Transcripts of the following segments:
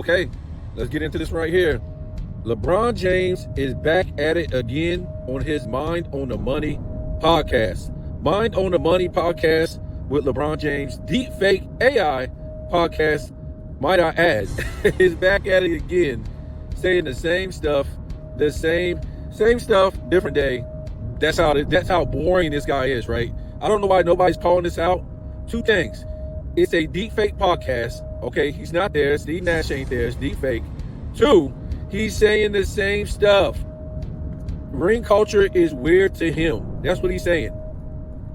Okay, let's get into this right here. LeBron James is back at it again on his Mind on the Money podcast. Mind on the Money podcast with LeBron James, deepfake AI podcast, might I add, is back at it again, saying the same stuff, same stuff, different day. That's how boring this guy is, right? I don't know why nobody's calling this out. Two things. It's a deepfake podcast. Okay, he's not there. Steve Nash ain't there. It's deepfake. Two, he's saying the same stuff. Ring culture is weird to him. That's what he's saying.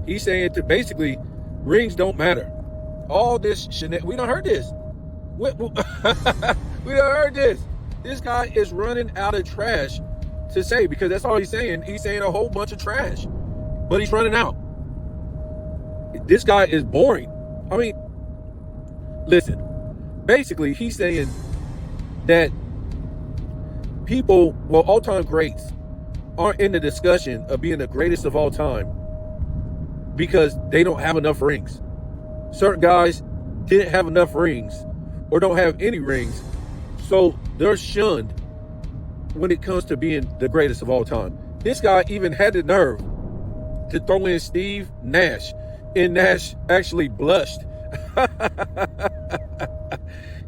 He's saying to basically, rings don't matter. All this we done heard this. We done heard this. This guy is running out of trash to say, because that's all he's saying. He's saying a whole bunch of trash, but he's running out. This guy is boring. I mean, listen, basically he's saying that people, all-time greats aren't in the discussion of being the greatest of all time because they don't have enough rings. Certain guys didn't have enough rings or don't have any rings, so they're shunned when it comes to being the greatest of all time. This guy even had the nerve to throw in Steve Nash, and Nash actually blushed.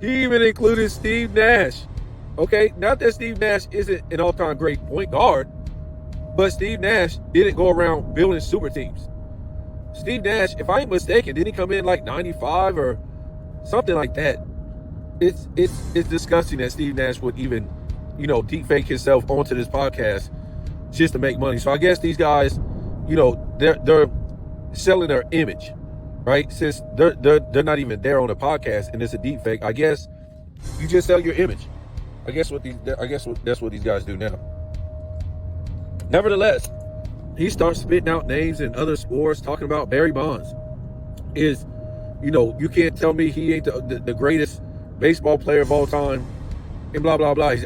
He even included Steve Nash. Okay, not that Steve Nash isn't an all-time great point guard, but Steve Nash didn't go around building super teams. Steve Nash, if I ain't mistaken, didn't he come in like 95 or something like that? It's disgusting that Steve Nash would even, deep fake himself onto this podcast just to make money. So I guess these guys, they're selling their image, right? Since they're not even there on the podcast and it's a deep fake, I guess you just sell your image. That's what these guys do now. Nevertheless, he starts spitting out names in other sports, talking about Barry Bonds. You can't tell me he ain't the greatest baseball player of all time, and blah, blah, blah.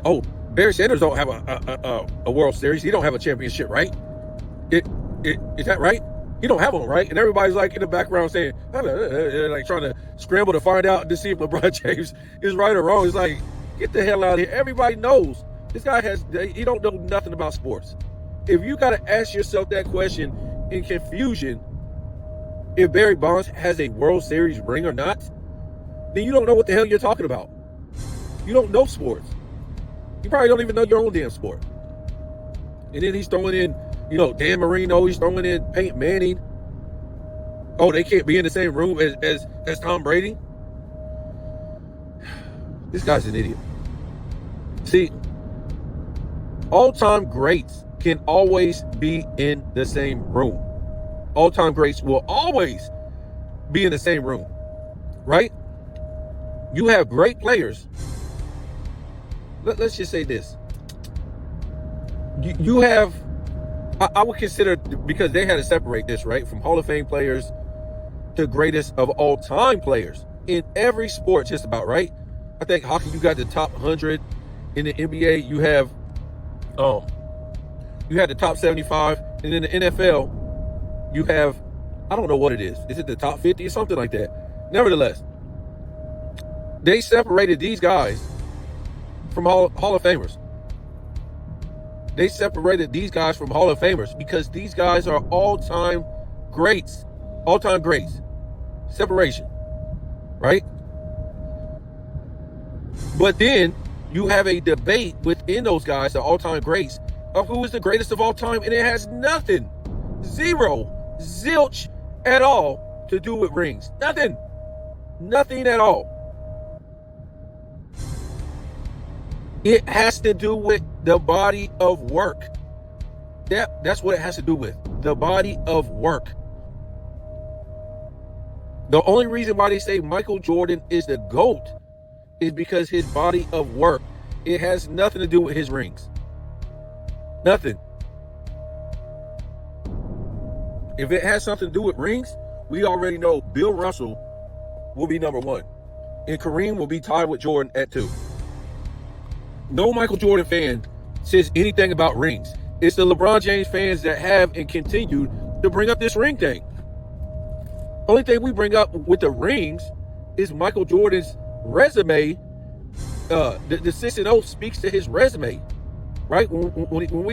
Barry Sanders don't have a World Series. He don't have a championship, right? Is that right? He don't have one, right? And everybody's like in the background saying, like trying to scramble to find out to see if LeBron James is right or wrong. It's like, get the hell out of here. Everybody knows this guy he don't know nothing about sports. If you got to ask yourself that question in confusion, if Barry Bonds has a World Series ring or not, then you don't know what the hell you're talking about. You don't know sports. You probably don't even know your own damn sport. And then he's throwing in, Dan Marino. He's throwing in Peyton Manning. Oh, they can't be in the same room as Tom Brady. This guy's an idiot. See, all-time greats can always be in the same room. All-time greats will always be in the same room, right? You have great players. Let's just say this. You have, I would consider, because they had to separate this, right? From Hall of Fame players to greatest of all time players in every sport, just about, right? I think hockey, you got the top 100. In the NBA, you have the top 75. And in the NFL, you have, I don't know what it is. Is it the top 50 or something like that? Nevertheless, they separated these guys from Hall of Famers. They separated these guys from Hall of Famers because these guys are all-time greats. All-time greats. Separation. Right? But then you have a debate within those guys, the all-time greats, of who is the greatest of all time, and it has nothing, zero, zilch at all to do with rings. Nothing at all. It has to do with the body of work. That's what it has to do with, the body of work. The only reason why they say Michael Jordan is the GOAT is because his body of work. It has nothing to do with his rings. Nothing. If it has something to do with rings, we already know Bill Russell will be number one. And Kareem will be tied with Jordan at 2. No Michael Jordan fan says anything about rings. It's the LeBron James fans that have and continue to bring up this ring thing. Only thing we bring up with the rings is Michael Jordan's resume The 6-0 speaks to his resume, right? When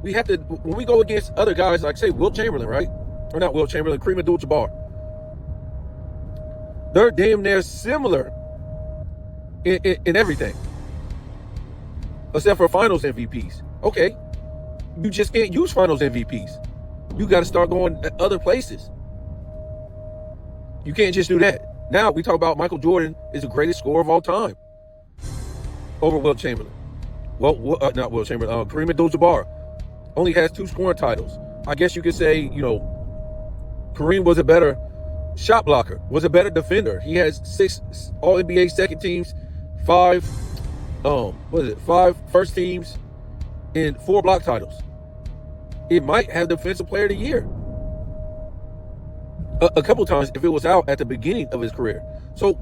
we have to, when we go against other guys like, say, Wilt Chamberlain, right? Or not Wilt Chamberlain, Kareem Abdul-Jabbar. They're damn near similar in everything, except for finals MVPs. Okay, you just can't use finals MVPs. You got to start going at other places. You can't just do that. Now we talk about Michael Jordan is the greatest scorer of all time over Wilt Chamberlain. Well, not Wilt Chamberlain. Kareem Abdul-Jabbar only has 2 scoring titles. I guess you could say, Kareem was a better shot blocker, was a better defender. He has 6 All-NBA second teams, 5 first teams, and 4 block titles. It might have Defensive Player of the Year a couple times if it was out at the beginning of his career. So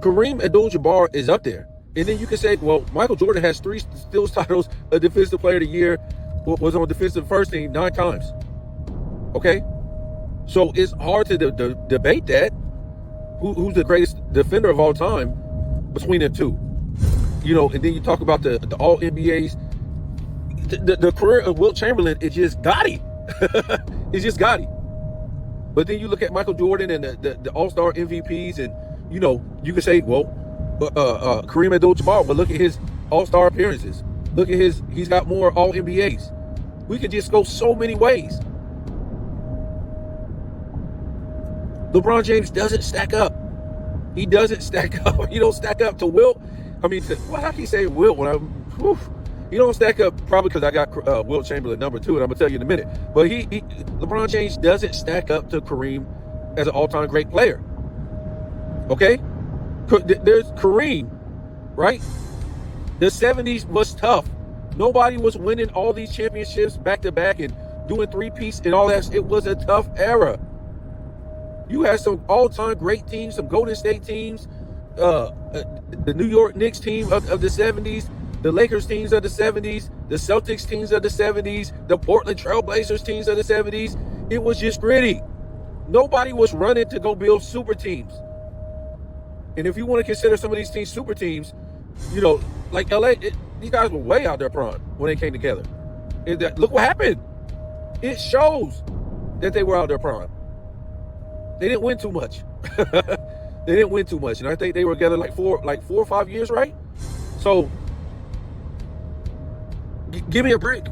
Kareem Abdul-Jabbar is up there. And then you can say, well, Michael Jordan has 3 steals titles, a Defensive Player of the Year, was on defensive first team 9 times. Okay? So it's hard to debate that. Who's the greatest defender of all time between the two? And then you talk about the All-NBAs. The career of Wilt Chamberlain is just gaudy. It's just gaudy. But then you look at Michael Jordan and the All-Star MVPs, and you can say, well, Kareem Abdul-Jabbar, but look at his All-Star appearances. Look at he's got more All-NBAs. We could just go so many ways. LeBron James doesn't stack up. He doesn't stack up. He don't stack up to Wilt. I mean, how can you say Wilt when he don't stack up, probably because I got Wilt Chamberlain number 2, and I'm going to tell you in a minute. But LeBron James doesn't stack up to Kareem as an all-time great player. Okay? There's Kareem, right? The 70s was tough. Nobody was winning all these championships back-to-back and doing 3-piece and all that. It was a tough era. You had some all-time great teams, some Golden State teams, the New York Knicks team of the 70s, the Lakers teams of the 70s, the Celtics teams of the 70s, the Portland Trail Blazers teams of the 70s. It was just gritty. Nobody was running to go build super teams. And if you want to consider some of these teams super teams, like LA, these guys were way out their prime when they came together. Look what happened. It shows that they were out their prime. They didn't win too much. They didn't win too much. And I think they were together like 4 or 5 years, right? So give me a break.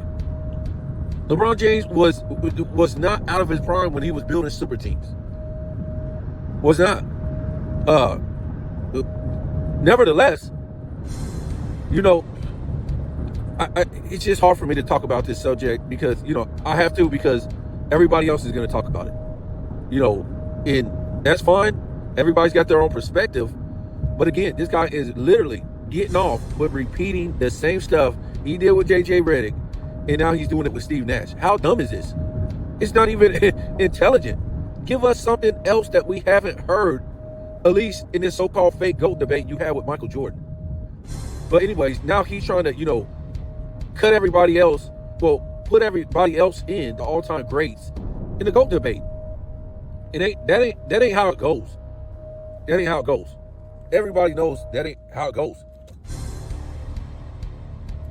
LeBron James was not out of his prime when he was building super teams. Was not. Nevertheless, it's just hard for me to talk about this subject because, I have to, because everybody else is going to talk about it. And that's fine. Everybody's got their own perspective. But again, this guy is literally getting off with repeating the same stuff he did with JJ Redick, and now he's doing it with Steve Nash. How dumb is this? It's not even intelligent. Give us something else that we haven't heard, at least in this so-called fake GOAT debate you had with Michael Jordan. But anyways, now he's trying to, cut everybody else, put everybody else in, the all-time greats, in the GOAT debate. That ain't how it goes. That ain't how it goes. Everybody knows that ain't how it goes.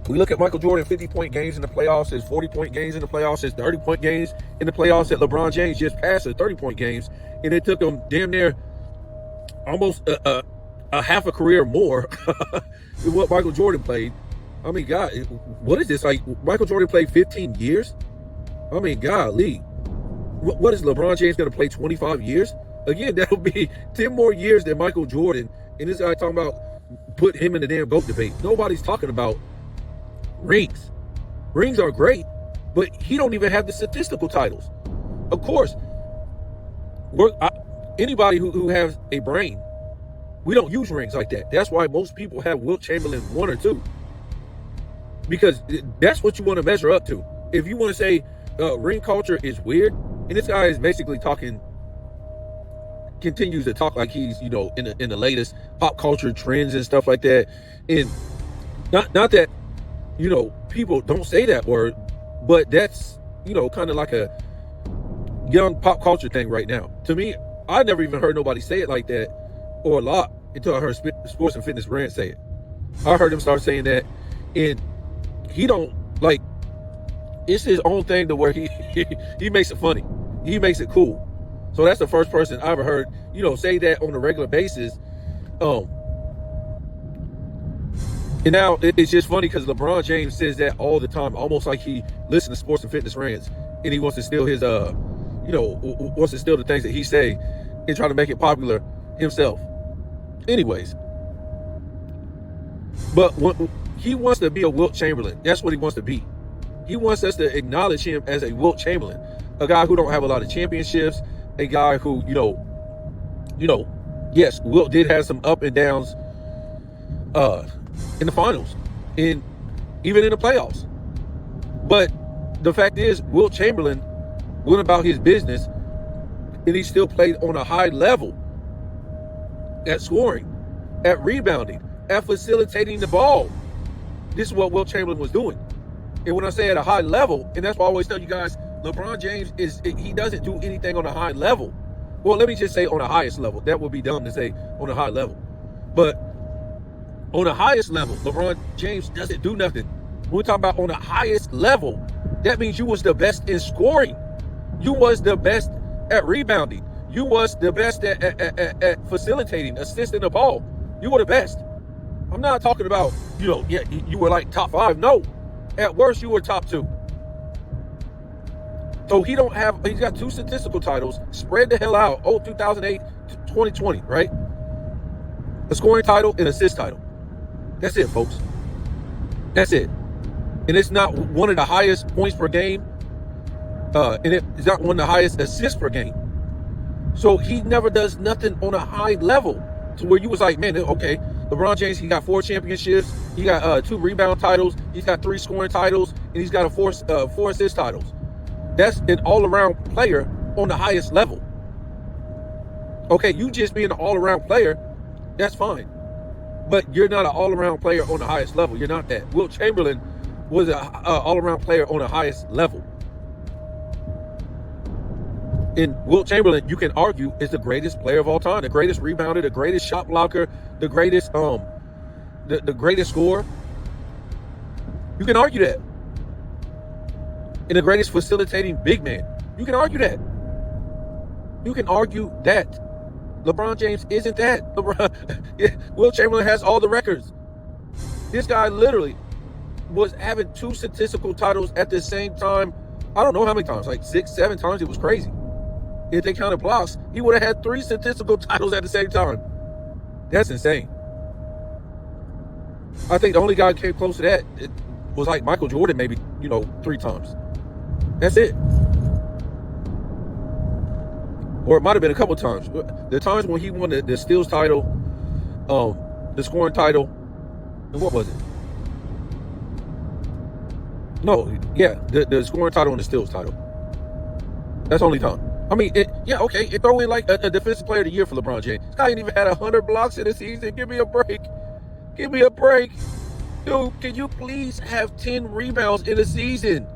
We look at Michael Jordan, 50-point games in the playoffs, his 40-point games in the playoffs, his 30-point games in the playoffs. That LeBron James just passed the 30-point games, and it took him damn near almost a half a career more than what Michael Jordan played. I mean, God, what is this? Like, Michael Jordan played 15 years? I mean, golly. What is LeBron James going to play 25 years? Again, that'll be 10 more years than Michael Jordan. And this guy talking about put him in the damn GOAT debate. Nobody's talking about rings. Rings are great, but he don't even have the statistical titles. Of course, anybody who has a brain, we don't use rings like that. That's why most people have Wilt Chamberlain 1 or 2. Because that's what you want to measure up to. If you want to say ring culture is weird, and this guy is basically continues to talk like he's, in the latest pop culture trends and stuff like that. And not that, people don't say that word, but that's, kind of like a young pop culture thing right now. To me, I never even heard nobody say it like that or a lot until I heard Sports and Fitness Brand say it. I heard him start saying that, and he don't like. It's his own thing to where he makes it funny. He makes it cool. So that's the first person I ever heard, say that on a regular basis. And now it's just funny because LeBron James says that all the time, almost like he listens to sports and fitness rants, and he wants to steal his, wants to steal the things that he say and try to make it popular himself. Anyways, but he wants to be a Wilt Chamberlain. That's what he wants to be. He wants us to acknowledge him as a Wilt Chamberlain, a guy who don't have a lot of championships, a guy who, yes, Wilt did have some up and downs in the finals, and even in the playoffs. But the fact is, Wilt Chamberlain went about his business, and he still played on a high level at scoring, at rebounding, at facilitating the ball. This is what Wilt Chamberlain was doing. And when I say at a high level, and that's why I always tell you guys, LeBron James he doesn't do anything on a high level. Well, let me just say on the highest level. That would be dumb to say on a high level. But on the highest level, LeBron James doesn't do nothing. When we talk about on the highest level, that means you was the best in scoring. You was the best at rebounding. You was the best at facilitating, assisting the ball. You were the best. I'm not talking about, you were like top 5. No. At worst, you were top 2. So he's got 2 statistical titles, spread the hell out, 2008 to 2020, right? A scoring title and assist title. That's it, folks. That's it. And it's not one of the highest points per game. And it's not one of the highest assists per game. So he never does nothing on a high level to where you was like, man, okay, LeBron James, he got 4 championships. He got 2 rebound titles. He's got 3 scoring titles, and he's got 4 assist titles. That's an all-around player on the highest level. Okay, you just being an all-around player, that's fine. But you're not an all-around player on the highest level. You're not that. Wilt Chamberlain was an all-around player on the highest level. And Wilt Chamberlain, you can argue, is the greatest player of all time, the greatest rebounder, the greatest shot blocker, the greatest the greatest scorer. You can argue that. And the greatest facilitating big man. You can argue that. You can argue that. LeBron James isn't that. Wilt Chamberlain has all the records. This guy literally was having 2 statistical titles at the same time. I don't know how many times, like 6, 7 times. It was crazy. If they counted blocks, he would have had 3 statistical titles at the same time. That's insane. I think the only guy who came close to that was like Michael Jordan, maybe, 3 times. That's it. Or it might have been a couple times. The times when he won the steals title, the scoring title, and what was it? No, yeah, the scoring title and the steals title. That's the only time. I mean, it throw in like a defensive player of the year for LeBron James. This guy ain't even had 100 blocks in the season. Give me a break. Give me a break. Dude, can you please have 10 rebounds in a season?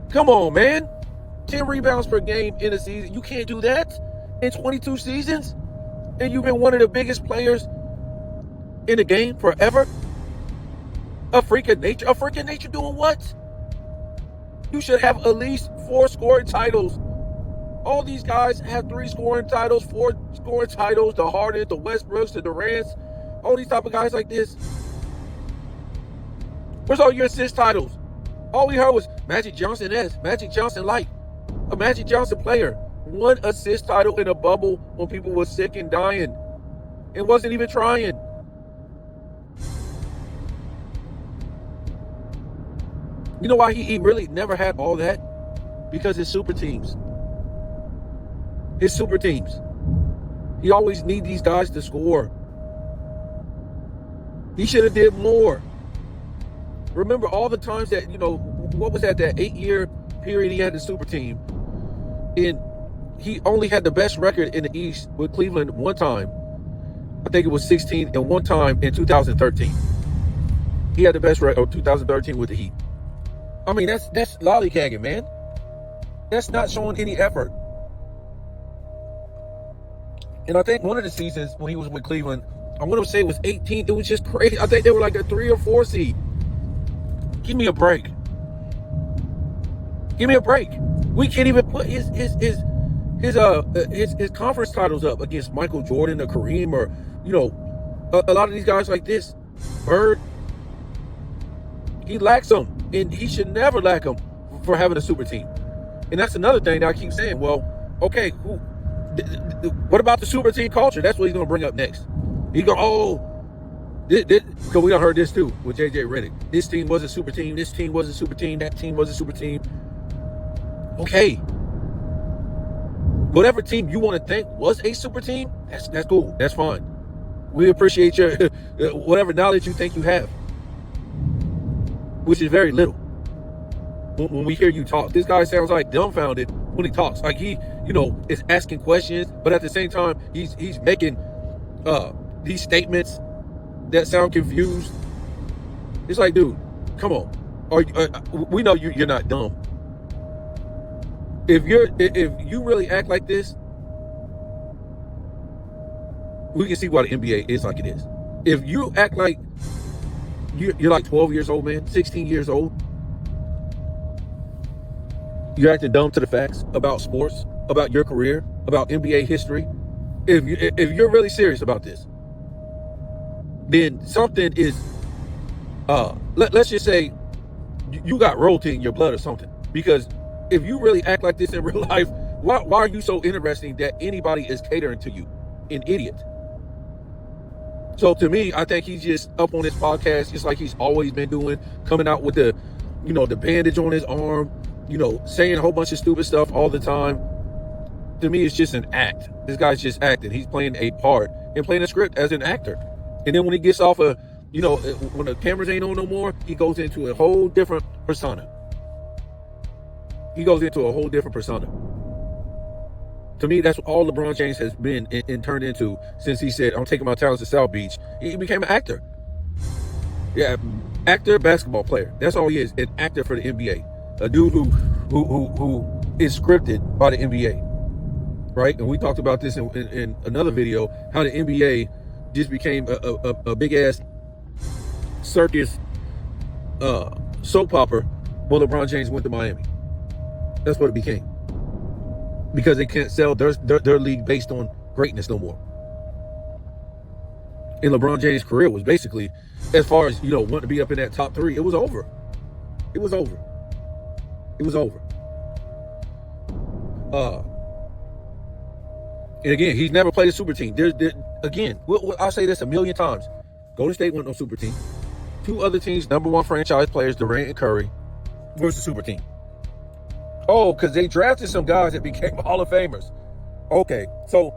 Come on, man. 10 rebounds per game in a season. You can't do that in 22 seasons? And you've been one of the biggest players in the game forever? A freak of nature? A freak of nature doing what? You should have at least 4 scoring titles. All these guys have 3 scoring titles, 4 scoring titles, the Hardens, the Westbrooks, the Durants, all these type of guys like this. Where's all your assist titles? All we heard was Magic Johnson Magic Johnson Light, a Magic Johnson player. 1 assist title in a bubble when people were sick and dying. It wasn't even trying. You know why he really never had all that? Because his super teams. His super teams. He always need these guys to score. He should have did more. Remember all the times that, what was that 8-year period he had the super team? And he only had the best record in the East with Cleveland one time. I think it was 16, and one time in 2013. He had the best record 2013 with the Heat. I mean, that's lollygagging, man. That's not showing any effort. And I think one of the seasons when he was with Cleveland, I want to say it was 18. It was just crazy. I think they were like a 3 or 4 seed. Give me a break. Give me a break. We can't even put his conference titles up against Michael Jordan or Kareem or, you know, a lot of these guys like this. Bird, he lacks them, and he should never lack them for having a super team. And that's another thing that I keep saying. Well, okay, what about the super team culture? That's what he's going to bring up next. He go, because we done heard this too with JJ Redick. This team was a super team. This team was a super team. That team was a super team. Okay. Whatever team you want to think was a super team, that's cool. That's fine. We appreciate your whatever knowledge you think you have, which is very little. When we hear you talk, this guy sounds like dumbfounded when he talks. Like he, you know, is asking questions, but at the same time, he's making these statements that sound confused. It's like, dude, come on. We know you're not dumb. If you really act like this, we can see why the NBA is like it is. If you act like you're like 12 years old, man, 16 years old, you're acting dumb to the facts about sports, about your career, about NBA history. If you're really serious about this, then something is, let's just say you got royalty in your blood or something. Because if you really act like this in real life, why are you so interesting that anybody is catering to you? An idiot. So to me, I think he's just up on this podcast, just like he's always been doing, coming out with the bandage on his arm, saying a whole bunch of stupid stuff all the time. To me, it's just an act. This guy's just acting. He's playing a part and playing a script as an actor. And then when he gets off when the cameras ain't on no more, he goes into a whole different persona. To me, that's what all LeBron James has been and turned into since he said, I'm taking my talents to South Beach. He became an actor. Yeah, actor, basketball player. That's all he is, an actor for the NBA. A dude who is scripted by the NBA, right? And we talked about this in another video, how the NBA just became a big-ass circus soap opera when LeBron James went to Miami. That's what it became. Because they can't sell their league based on greatness no more. And LeBron James' career was basically, as far as, wanting to be up in that top 3, it was over. It was over. And again, he's never played a super team. I'll say this a million times. Golden State wasn't no super team. 2 other teams, #1 franchise players, Durant and Curry, versus super team. Oh, because they drafted some guys that became Hall of Famers. Okay, so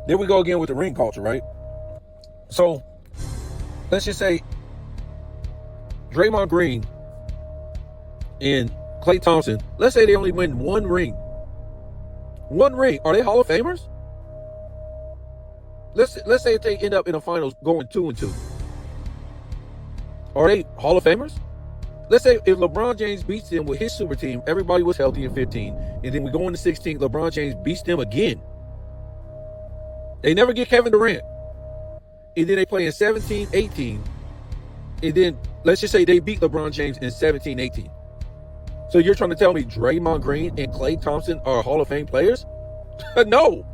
there we go again with the ring culture, right? So let's just say Draymond Green and Klay Thompson, let's say they only win 1 ring. 1 ring. Are they Hall of Famers? Let's say if they end up in the finals going 2-2. Are they Hall of Famers? Let's say if LeBron James beats them with his super team, everybody was healthy in 15, and then we go into 16, LeBron James beats them again. They never get Kevin Durant. And then they play in 17, 18, and then let's just say they beat LeBron James in 17, 18. So you're trying to tell me Draymond Green and Klay Thompson are Hall of Fame players? No.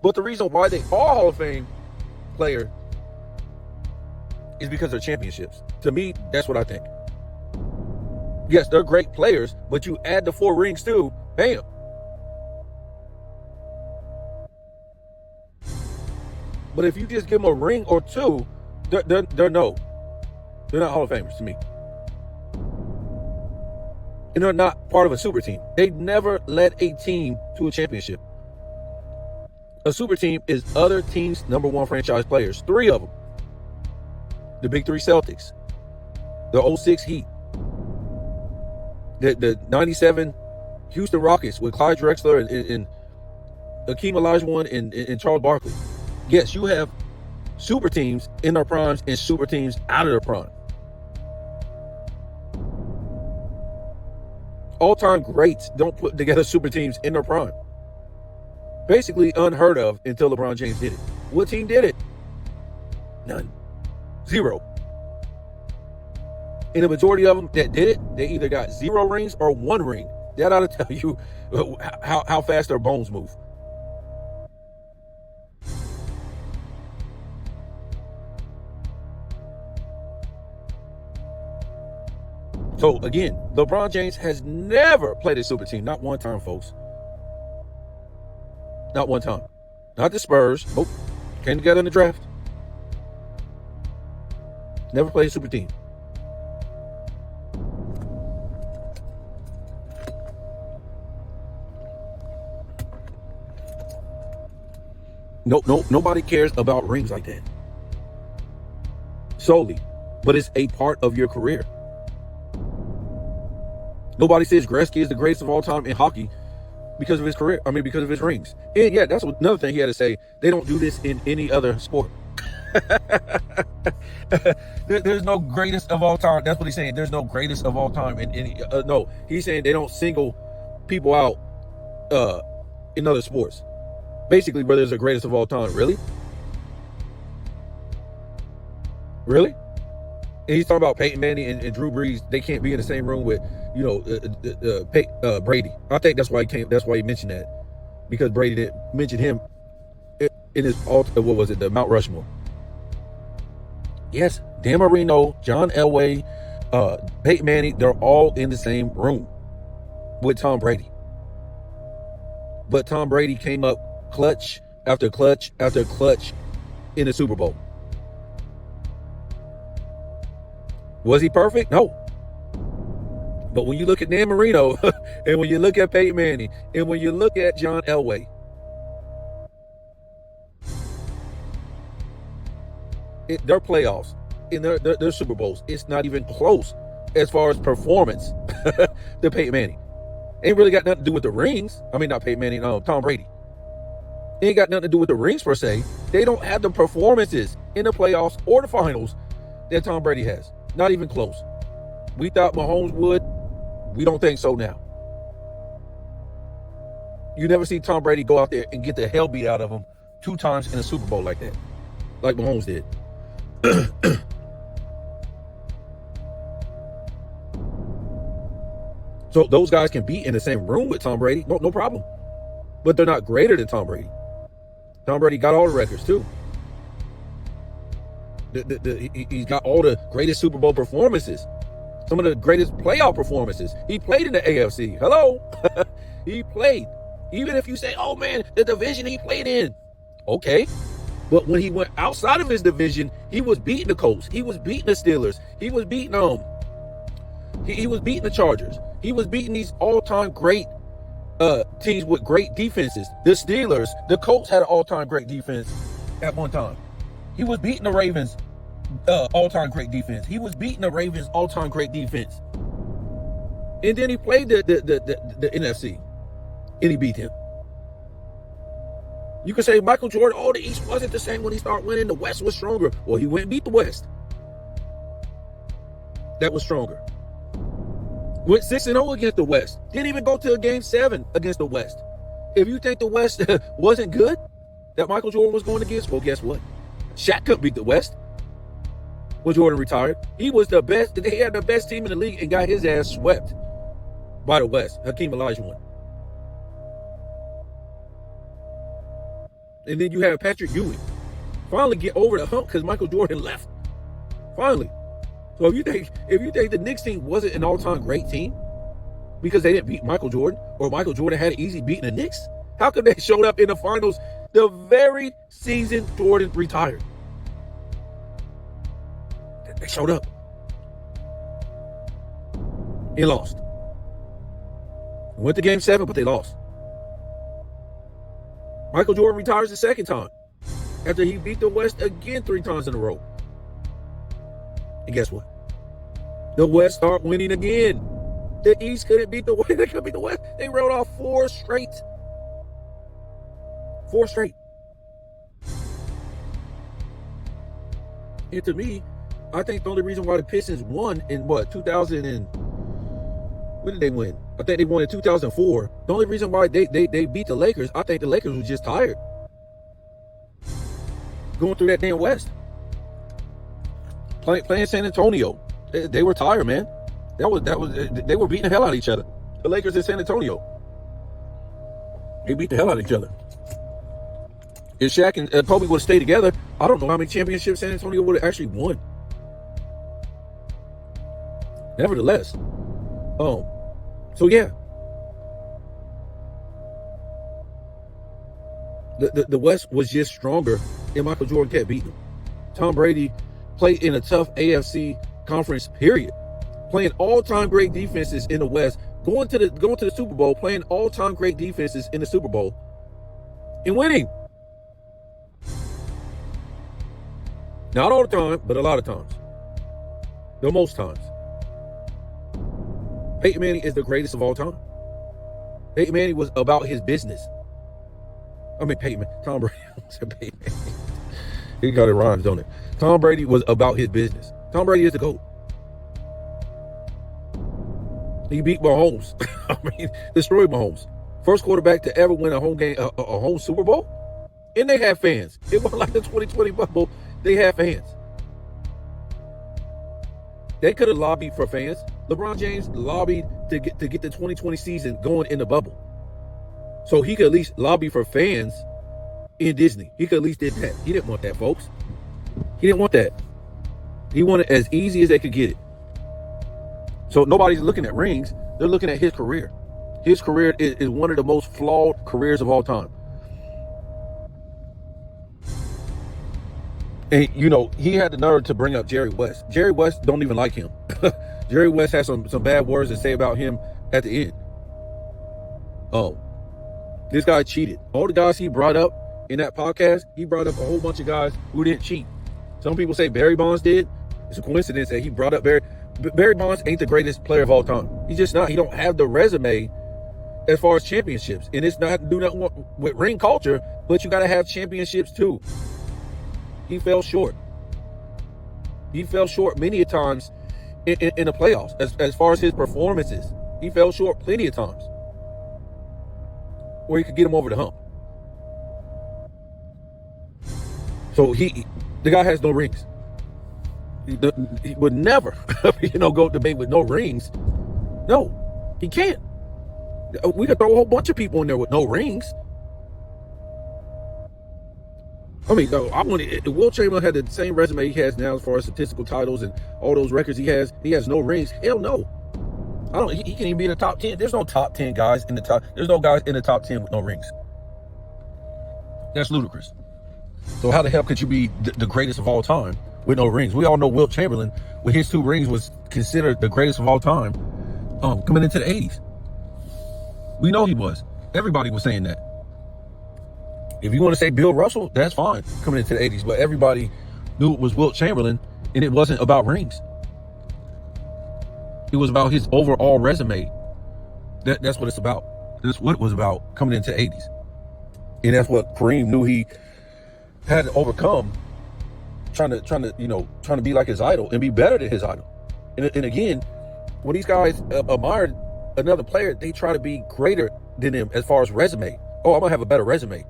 But the reason why they are Hall of Fame players is because of championships. To me, that's what I think. Yes, they're great players, but you add the 4 rings too, bam. But if you just give them a ring or 2, they're not Hall of Famers to me. And they're not part of a super team. They never led a team to a championship. A super team is other teams' #1 franchise players. 3 of them. The Big 3 Celtics, the 06 Heat, the 97 Houston Rockets with Clyde Drexler and Hakeem Olajuwon and Charles Barkley. Yes, you have super teams in their primes and super teams out of their prime. All-time greats don't put together super teams in their prime. Basically unheard of until LeBron James did it. What team did it? None. Zero. And the majority of them that did it, they either got 0 rings or 1 ring. That ought to tell you how fast their bones move. So again, LeBron James has never played a super team. Not one time, folks. Not one time. Not the Spurs. Nope. Came together in the draft. Never played a super team. No, nobody cares about rings like that. Solely. But it's a part of your career. Nobody says Gretzky is the greatest of all time in hockey because of his career. I mean, because of his rings. And yeah, that's another thing he had to say. They don't do this in any other sport. There's no greatest of all time. That's what he's saying. There's no greatest of all time in any. No, he's saying they don't single people out in other sports. Basically, whether it's the greatest of all time. Really? Really? And he's talking about Peyton Manning and Drew Brees. They can't be in the same room with, Brady. I think that's why he came. That's why he mentioned that, because Brady didn't mention him in his the Mount Rushmore. Yes, Dan Marino, John Elway, Peyton Manning. They're all in the same room with Tom Brady. But Tom Brady came up clutch after clutch after clutch in the Super Bowl. Was he perfect? No. But when you look at Dan Marino, and when you look at Peyton Manning, and when you look at John Elway, their playoffs, in their Super Bowls, it's not even close as far as performance to Peyton Manning. Ain't really got nothing to do with the rings. I mean, not Peyton Manning, Tom Brady. It ain't got nothing to do with the rings per se. They don't have the performances in the playoffs or the finals that Tom Brady has. Not even close. We thought Mahomes would. We don't think so now. You never see Tom Brady go out there and get the hell beat out of him 2 times in a Super Bowl like that. Like Mahomes did. So those guys can be in the same room with Tom Brady. No problem. But they're not greater than Tom Brady. Tom Brady got all the records too. He's got all the greatest Super Bowl performances. Some of the greatest playoff performances. He played in the AFC. Hello? He played. Even if you say, oh man, the division he played in. Okay. But when he went outside of his division, he was beating the Colts. He was beating the Steelers. He was beating he was beating the Chargers. He was beating these all-time great teams with great defenses. The Steelers, the Colts had an all-time great defense at one time. He was beating the Ravens all-time great defense. He was beating the Ravens all-time great defense. And then he played the NFC. And he beat him. You can say Michael Jordan, the East wasn't the same when he started winning. The West was stronger. Well, he went and beat the West. That was stronger. Went 6-0 against the West. Didn't even go to a game 7 against the West. If you think the West wasn't good, that Michael Jordan was going against, well, guess what? Shaq couldn't beat the West when Jordan retired. He was the best. They had the best team in the league and got his ass swept by the West. Hakeem Olajuwon. And then you have Patrick Ewing finally get over the hump because Michael Jordan left. Finally. So if you think the Knicks team wasn't an all-time great team because they didn't beat Michael Jordan, or Michael Jordan had it easy beating the Knicks, how could they showed up in the finals the very season Jordan retired? They showed up and lost. Went to game 7, but they lost. Michael Jordan retires the second time after he beat the West again 3 times in a row. And guess what? The West start winning again. The East couldn't beat the West. They couldn't beat the West. They rolled off 4 straight. 4 straight. And to me, I think the only reason why the Pistons won in 2000 and When did they win? I think they won in 2004. The only reason why they beat the Lakers, I think the Lakers was just tired going through that damn West. Playing San Antonio, they were tired, man. They were beating the hell out of each other. The Lakers and San Antonio, they beat the hell out of each other. If Shaq and Kobe would have stayed together, I don't know how many championships San Antonio would have actually won. Nevertheless, so yeah, the West was just stronger, and Michael Jordan kept beating them. Tom Brady played in a tough AFC conference, period. Playing all-time great defenses in the West, going to the Super Bowl, playing all-time great defenses in the Super Bowl, and winning. Not all the time, but a lot of times. The most times. Peyton Manning is the greatest of all time. Peyton Manning was about his business. Tom Brady. Peyton Manning. He got it rhymes, don't it? Tom Brady was about his business. Tom Brady is the GOAT. He beat Mahomes. Destroyed Mahomes. First quarterback to ever win a home game, a home Super Bowl. And they have fans. It wasn't like the 2020 bubble. They have fans. They could have lobbied for fans. LeBron James lobbied to get the 2020 season going in the bubble, so he could at least lobby for fans in Disney. He could at least did that. He didn't want that, folks. He didn't want that. He wanted as easy as they could get it. So nobody's looking at rings. They're looking at his career. His career is one of the most flawed careers of all time. And, he had the nerve to bring up Jerry West. Jerry West don't even like him. Jerry West has some bad words to say about him at the end. This guy cheated. All the guys he brought up in that podcast, he brought up a whole bunch of guys who didn't cheat. Some people say Barry Bonds did. It's a coincidence that he brought up Barry. Barry Bonds ain't the greatest player of all time. He's just not. He don't have the resume as far as championships. And it's not do nothing with ring culture, but you got to have championships too. He fell short. He fell short many a times in the playoffs. As far as his performances, he fell short plenty of times where he could get him over the hump. So the guy has no rings. He would never, go debate with no rings. No, he can't. We could throw a whole bunch of people in there with no rings. Will Chamberlain had the same resume he has now as far as statistical titles and all those records he has. He has no rings. Hell no. He can't even be in the top 10. There's no top 10 guys in the top. There's no guys in the top 10 with no rings. That's ludicrous. So how the hell could you be the greatest of all time with no rings? We all know Wilt Chamberlain, with his 2 rings, was considered the greatest of all time coming into the 80s. We know he was. Everybody was saying that. If you want to say Bill Russell, that's fine, coming into the 80s. But everybody knew it was Wilt Chamberlain, and it wasn't about rings. It was about his overall resume. That's what it's about. That's what it was about coming into the 80s. And that's what Kareem knew he had to overcome, trying to be like his idol and be better than his idol. And again, when these guys admire another player, they try to be greater than him as far as resume. Oh, I'm going to have a better resume.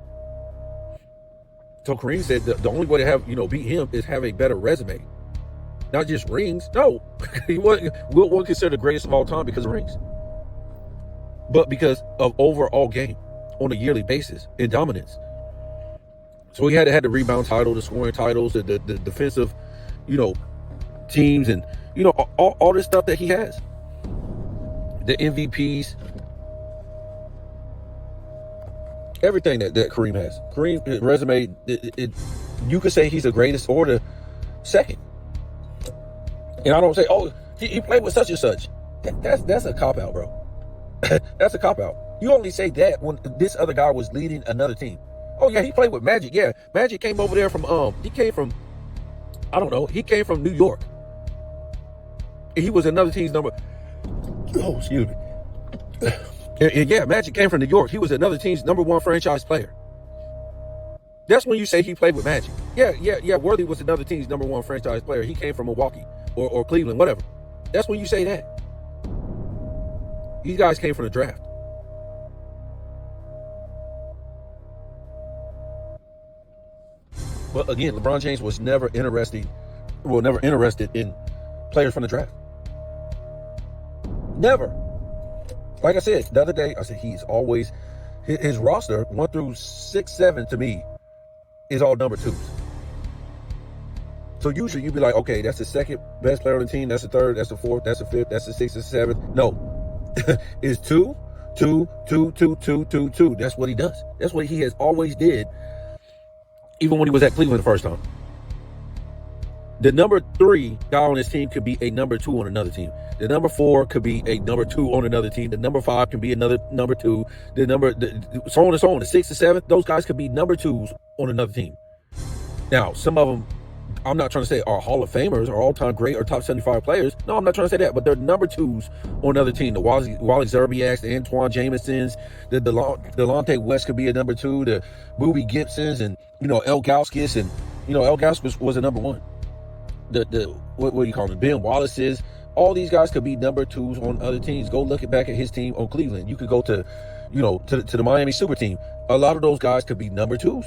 So Kareem said the only way to have, beat him is have a better resume. Not just rings. No, he wasn't considered the greatest of all time because of rings, but because of overall game on a yearly basis in dominance. So he had the rebound title, the scoring titles, the defensive, teams, and all this stuff that he has. The MVPs, everything that Kareem has. Kareem's resume, you could say he's the greatest or the second. And I don't say, he played with such and such. That's a cop-out, bro. That's a cop-out. You only say that when this other guy was leading another team. Oh, yeah, he played with Magic. Yeah, Magic came over there from, he came from New York. And he was another team's number. Oh, excuse me. And yeah, Magic came from New York. He was another team's number 1 franchise player. That's when you say he played with Magic. Yeah. Worthy was another team's number 1 franchise player. He came from Milwaukee or Cleveland, whatever. That's when you say that. These guys came from the draft. But again, LeBron James was never interested in players from the draft. Never. Like I said the other day, I said he's always, his roster 1 through 6, 7 to me is all number 2s. So usually you'd be like, okay, that's the second best player on the team, that's the third, that's the fourth, that's the fifth, that's the sixth, that's the seventh. No, it's 2, 2, 2, 2, 2, 2, 2. That's what he does. That's what he has always did, even when he was at Cleveland the first time. The number 3 guy on his team could be a number 2 on another team. The number 4 could be a number 2 on another team. The number 5 can be another number 2. So on and so on. The 6th and 7th, those guys could be number 2s on another team. Now, some of them, I'm not trying to say are Hall of Famers or all-time great or top 75 players. No, I'm not trying to say that, but they're number 2s on another team. The Wally Zerbiaks, the Antoine Jamesons, the Delonte West could be a number 2, the Boobie Gibsons, and, El Gauskas, and, El Gauskas was a number 1. What do you call them? Ben Wallace's. All these guys could be number 2s on other teams. Go look back at his team on Cleveland. You could go to, to the Miami Super Team. A lot of those guys could be number 2s.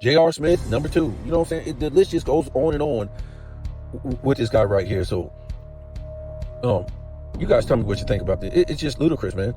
J.R. Smith, number 2. You know what I'm saying? The list just goes on and on with this guy right here. So, you guys tell me what you think about this. It's just ludicrous, man.